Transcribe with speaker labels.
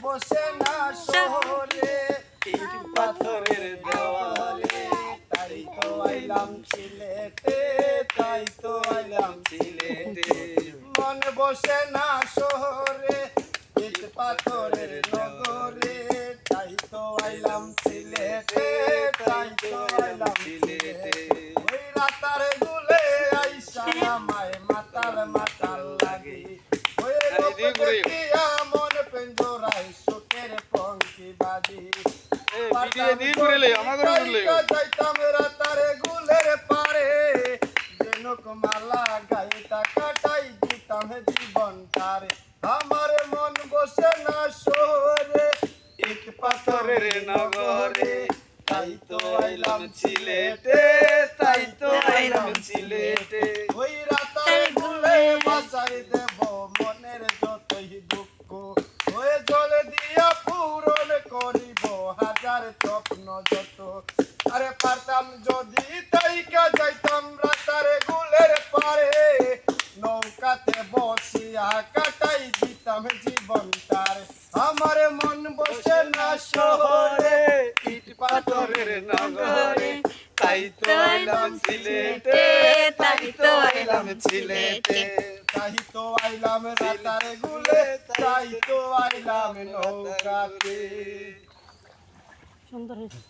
Speaker 1: বসে না শহরে,
Speaker 2: ইট পাথরের দেওয়ালে,
Speaker 1: তাই তো আইলাম সিলেটে, তাই তো আইলাম
Speaker 2: সিলেটে।
Speaker 1: মন বসে না শহরে, ইট পাথরের নগরে, তাই তো আইলাম সিলেটে, তাই তো আইলাম সিলেটে। ওই রাতার গুলে আইসা আমায় মাতাল মাতাল লাগে, ওই রূপ দেখিয়া মন পেঞ্জরায় সুখের পঙ্কি বাজি। যাইতাম রাতারে গুলের পারে, জেনুক মালা গাইতা কাটাই দিতাম জীবন তারে। আমার মন বসে না শহরে,
Speaker 2: ইট পাথরের নগরে, তাই তো আইলাম সিলেটে, তাই তো আইলাম সিলেটে।
Speaker 1: ওই রাতারে গুলে বাসাই দেব মনের যতই দুঃখ, ওই জলে দিয়া পূরণ করিব হাজার স্বপ্ন যত। আরে পারতাম যদি তাইকা যাইতাম রাতারে গুলের পারে, নৌকাতে বসিয়া কাটাই দিতাম জীবন তার। আমার মন বসে না শহরে,
Speaker 2: ইট পাথরের নগরে, তাই তো আইলাম সিলেটে, তাই তো আইলাম সিলেটে।
Speaker 1: তাই তো আইলাম রাতারে গুলে, তাই তো আইলাম নৌকাতে।
Speaker 3: সুন্দর হয়েছে।